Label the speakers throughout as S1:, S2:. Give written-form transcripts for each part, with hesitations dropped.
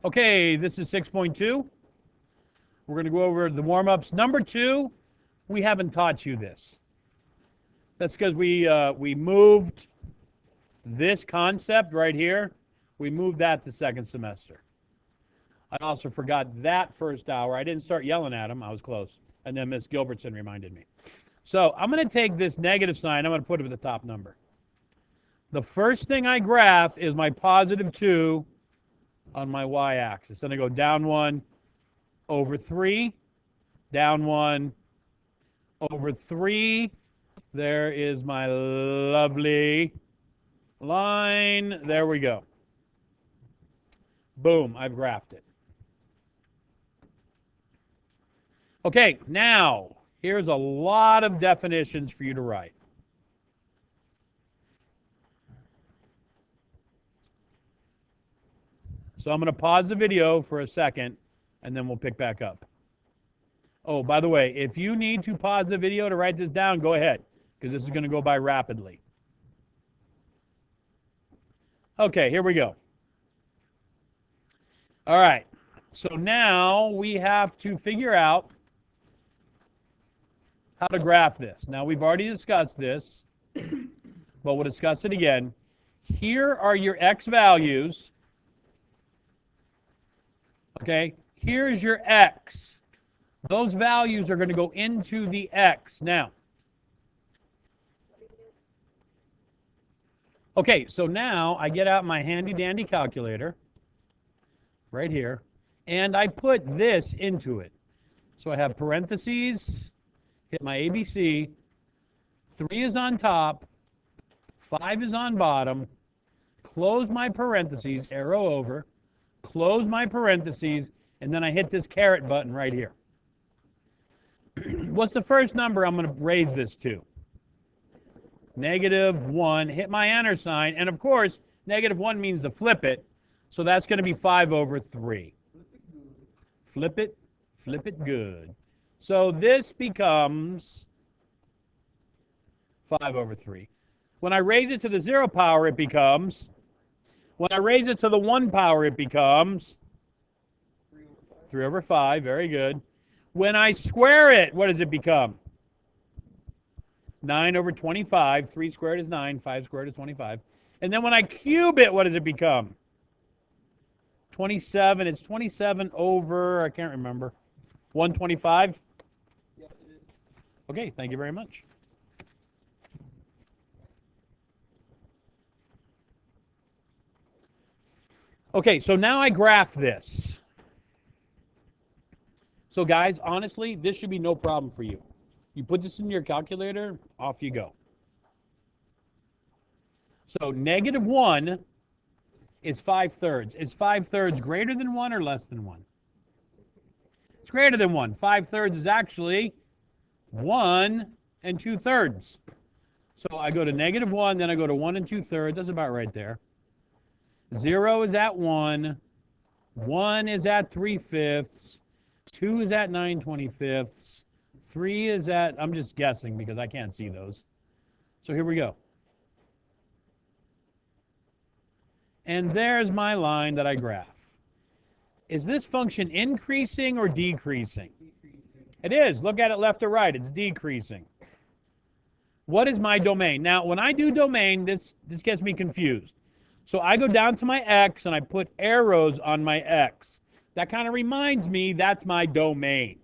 S1: Okay, this is 6.2. We're going to go over the warm-ups. Number 2, we haven't taught you this. That's because we moved this concept right here. We moved that to second semester. I also forgot that first hour. I didn't start yelling at him. I was close. And then Miss Gilbertson reminded me. So I'm going to take this negative sign. I'm going to put it at the top number. The first thing I graph is my positive 2 on my y-axis. Then I go down 1 over 3, down 1 over 3. There is my lovely line. There we go. Boom, I've graphed it. Okay, now, here's a lot of definitions for you to write. So I'm going to pause the video for a second, and then we'll pick back up. Oh, by the way, if you need to pause the video to write this down, go ahead, because this is going to go by rapidly. Okay, here we go. All right, so now we have to figure out how to graph this. Now, we've already discussed this, but we'll discuss it again. Here are your x values. Okay, here's your x. Those values are going to go into the x. Now, okay, so now I get out my handy-dandy calculator right here, and I put this into it. So I have parentheses, hit my ABC, 3 is on top, 5 is on bottom, close my parentheses, arrow over, close my parentheses, and then I hit this caret button right here. What's the first number I'm going to raise this to? -1. Hit my enter sign, and of course, -1 means to flip it, so that's going to be 5 over 3. Flip it good. So this becomes 5 over 3. When I raise it to the 0 power, it becomes, when I raise it to the 1 power, it becomes 3 over 5. Very good. When I square it, what does it become? 9 over 25. 3 squared is 9. 5 squared is 25. And then when I cube it, what does it become? 27. It's 27 over, I can't remember. 125? Yes, it is. Okay, thank you very much. Okay, so now I graph this. So guys, honestly, this should be no problem for you. You put this in your calculator, off you go. So -1 is 5/3. Is 5/3 greater than 1 or less than 1? It's greater than 1. 5/3 is actually 1 2/3. So I go to -1, then I go to 1 2/3. That's about right there. 0 is at 1. 1 is at 3/5. 2 is at 9/25. 3 is at, I'm just guessing because I can't see those. So here we go. And there's my line that I graph. Is this function increasing or decreasing? It is. Look at it left or right. It's decreasing. What is my domain? Now, when I do domain, this gets me confused. So I go down to my x and I put arrows on my x. That kind of reminds me that's my domain.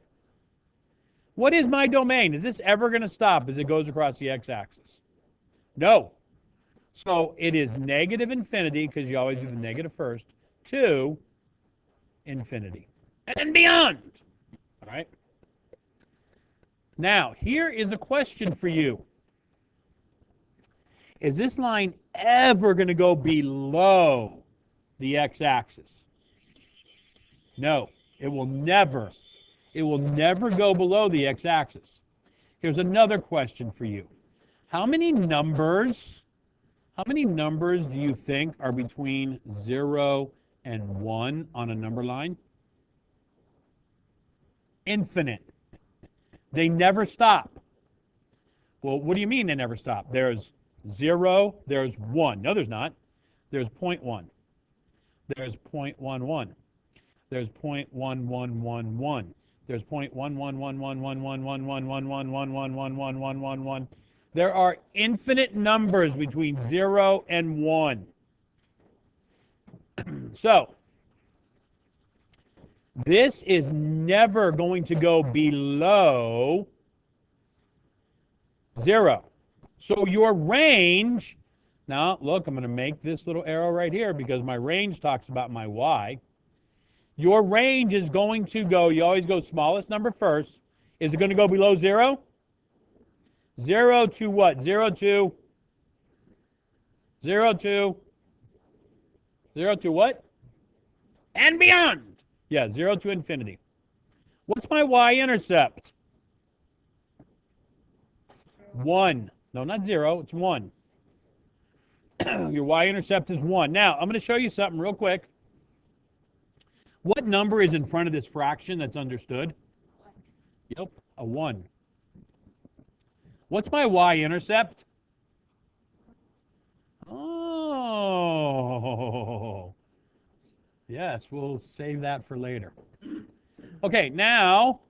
S1: What is my domain? Is this ever going to stop as it goes across the x-axis? No. So it is -infinity, because you always do the negative first, to infinity and beyond. All right? Now, here is a question for you. Is this line ever going to go below the x-axis? No, it will never. It will never go below the x-axis. Here's another question for you. How many numbers do you think are between 0 and 1 on a number line? Infinite. They never stop. Well, what do you mean they never stop? There's 0, there's 1. No, there's not. There's 0.1. There's 0.11. There's 0.1111. There's 0.1111111111111111. There are infinite numbers between 0 and 1. So, this is never going to go below 0. So your range, now look, I'm going to make this little arrow right here because my range talks about my y. Your range is going to go, you always go smallest number first. Is it going to go below 0? 0 to what? 0 to 0 to 0 to what? And beyond. Yeah, 0 to infinity. What's my y-intercept? 1. No, not 0. It's 1. Your y-intercept is 1. Now, I'm going to show you something real quick. What number is in front of this fraction that's understood? Yep, a 1. What's my y-intercept? Oh. Yes, we'll save that for later. Okay, now,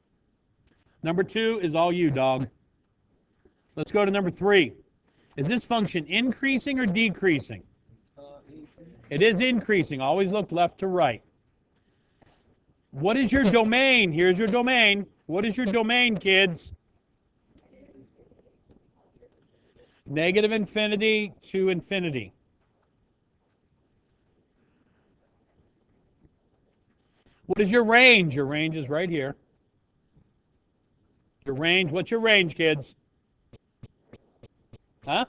S1: number 2 is all you, dog. Let's go to number 3. Is this function increasing or decreasing? It is increasing. Always look left to right. What is your domain? Here's your domain. What is your domain, kids? Negative infinity to infinity. What is your range? Your range is right here. Your range, what's your range, kids? Huh?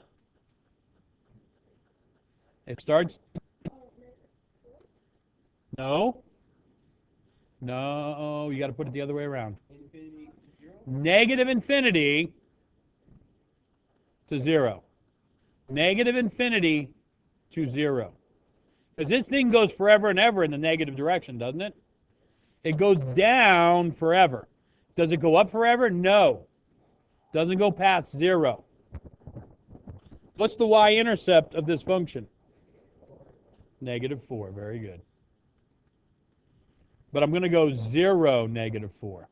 S1: It starts. No. No, you got to put it the other way around. Negative infinity to 0. Negative infinity to 0. Because this thing goes forever and ever in the negative direction, doesn't it? It goes down forever. Does it go up forever? No. Doesn't go past 0. What's the y-intercept of this function? Negative 4. Very good. But I'm going to go 0, negative 4.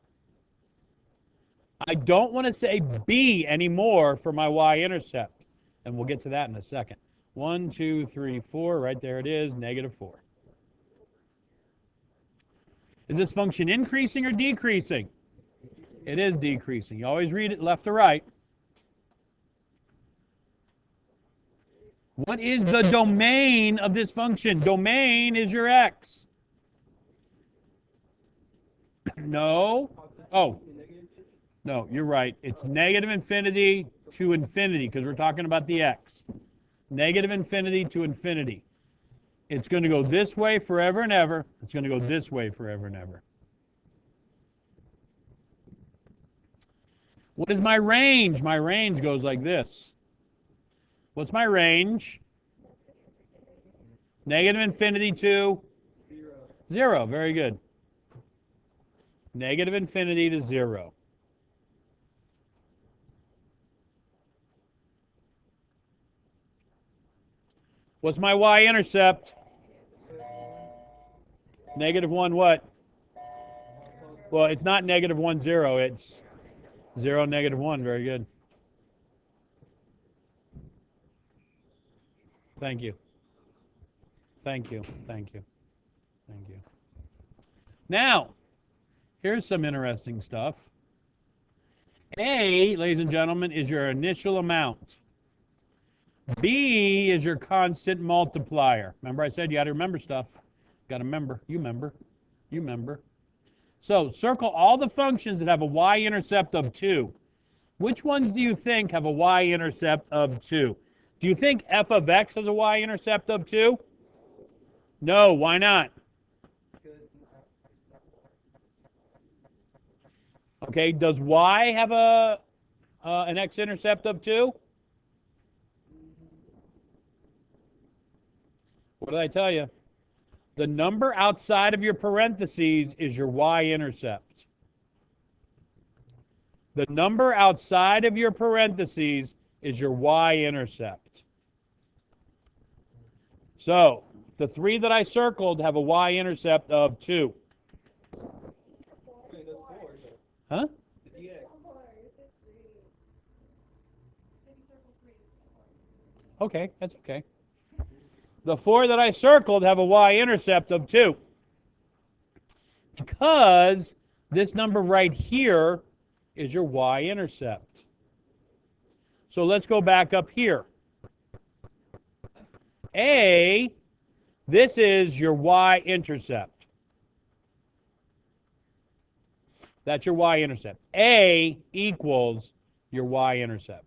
S1: I don't want to say b anymore for my y-intercept. And we'll get to that in a second. 1, 2, 3, 4. Right there it is, negative 4. Is this function increasing or decreasing? It is decreasing. You always read it left to right. What is the domain of this function? Domain is your x. No. Oh. No, you're right. It's negative infinity to infinity because we're talking about the x. Negative infinity to infinity. It's going to go this way forever and ever. It's going to go this way forever and ever. What is my range? My range goes like this. What's my range? Negative infinity to 0. Very good. Negative infinity to 0. What's my y-intercept? Negative 1 what? Well, it's not negative 1, 0. It's 0, negative 1. Very good. Thank you. Thank you. Thank you. Thank you. Now, here's some interesting stuff. A, ladies and gentlemen, is your initial amount. B is your constant multiplier. Remember I said you got to remember stuff. Got to remember. You remember. You remember. So circle all the functions that have a y-intercept of 2. Which ones do you think have a y-intercept of 2? Do you think f of x has a y-intercept of 2? No. Why not? Okay. Does y have an x-intercept of 2? What did I tell you? The number outside of your parentheses is your y-intercept. The number outside of your parentheses is your y-intercept. So, the 3 that I circled have a y-intercept of 2. Huh? Okay, that's okay. The 4 that I circled have a y-intercept of 2. Because this number right here is your y-intercept. So let's go back up here. A, this is your y-intercept. That's your y-intercept. A equals your y-intercept.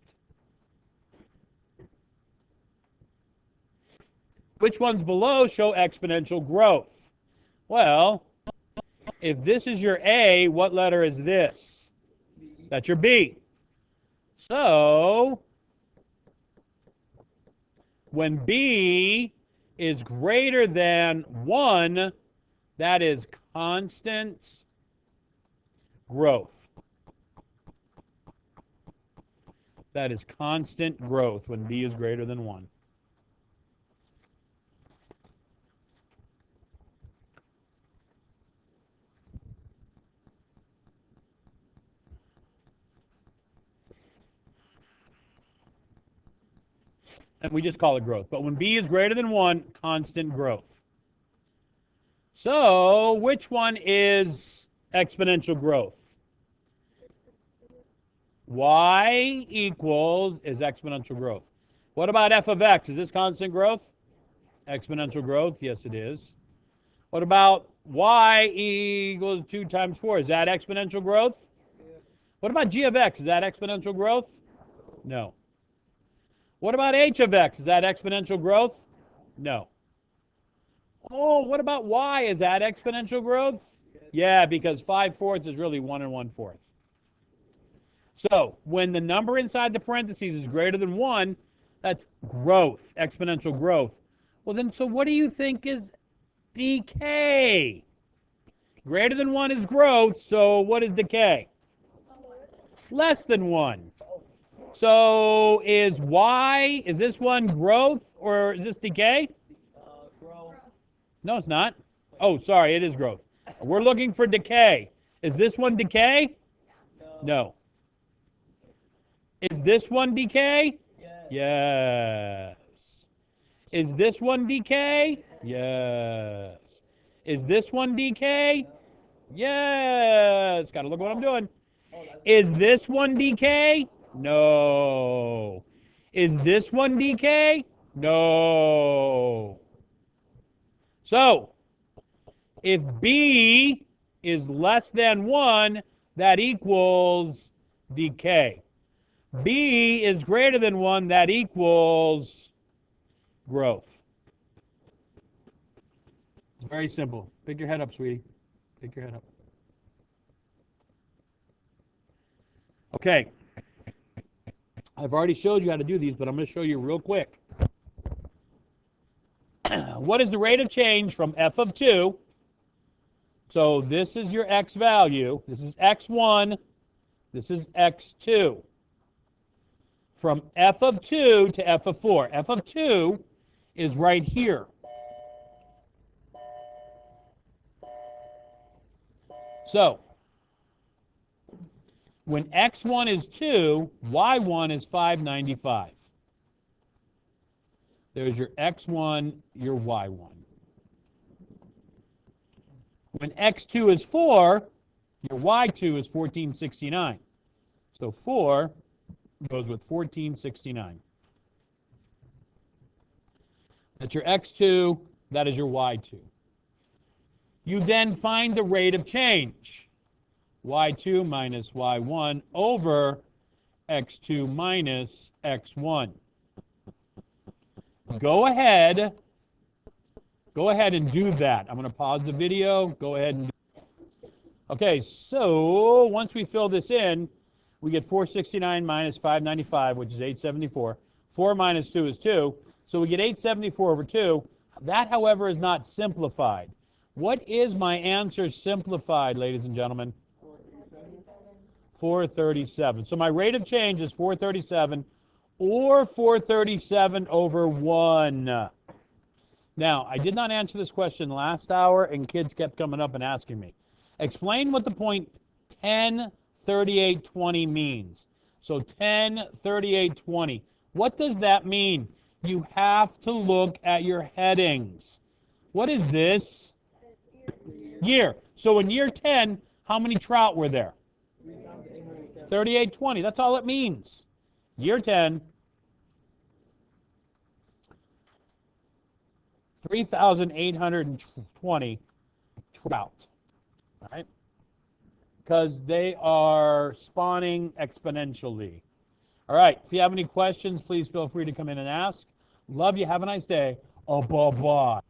S1: Which ones below show exponential growth? Well, if this is your A, what letter is this? That's your B. So, when B is greater than 1, that is constant growth. That is constant growth when B is greater than 1. And we just call it growth. But when B is greater than 1, constant growth. So, which one is exponential growth? Y equals is exponential growth. What about f of x? Is this constant growth? Exponential growth? Yes, it is. What about y equals 2 times 4? Is that exponential growth? What about g of x? Is that exponential growth? No. What about h of x? Is that exponential growth? No. Oh, what about y? Is that exponential growth? Yeah, because 5/4 is really 1 1/4. So, when the number inside the parentheses is greater than 1, that's growth, exponential growth. Well then, so what do you think is decay? Greater than 1 is growth, so what is decay? Less than 1. So is y, is this one growth or is this decay?
S2: Growth.
S1: No, it's not. Oh, sorry, it is growth. We're looking for decay. Is this one decay? No. Is this one decay? Yes. Is this one decay? Yes. Is this one decay? Yes. Got to look what I'm doing. Is this one decay? No. Is this one decay? No. So, if B is less than 1, that equals decay. B is greater than 1, that equals growth. It's very simple. Pick your head up, sweetie. Pick your head up. Okay. I've already showed you how to do these, but I'm going to show you real quick. What is the rate of change from f of 2? So this is your x value. This is x1. This is x2. From f of 2 to f of 4. F of 2 is right here. So, when x1 is 2, y1 is 595. There's your x1, your y1. When x2 is 4, your y2 is 1469. So 4 goes with 1469. That's your x2, that is your y2. You then find the rate of change. y2 minus y1 over x2 minus x1. Go ahead and do that. I'm going to pause the video. Go ahead and do it. Okay, so once we fill this in, we get 469 minus 595, which is 874. 4 minus 2 is 2. So we get 874 over 2. That, however, is not simplified. What is my answer simplified, ladies and gentlemen? 437. So my rate of change is 437 or 437 over 1. Now, I did not answer this question last hour, and kids kept coming up and asking me. Explain what the point 10 3820 means. So 10, 3820. What does that mean? You have to look at your headings. What is this? Year. So in year 10, how many trout were there? 3820. That's all it means. Year 10, 3,820 trout. All right? Because they are spawning exponentially. All right. If you have any questions, please feel free to come in and ask. Love you. Have a nice day. Oh, bye-bye. Bye.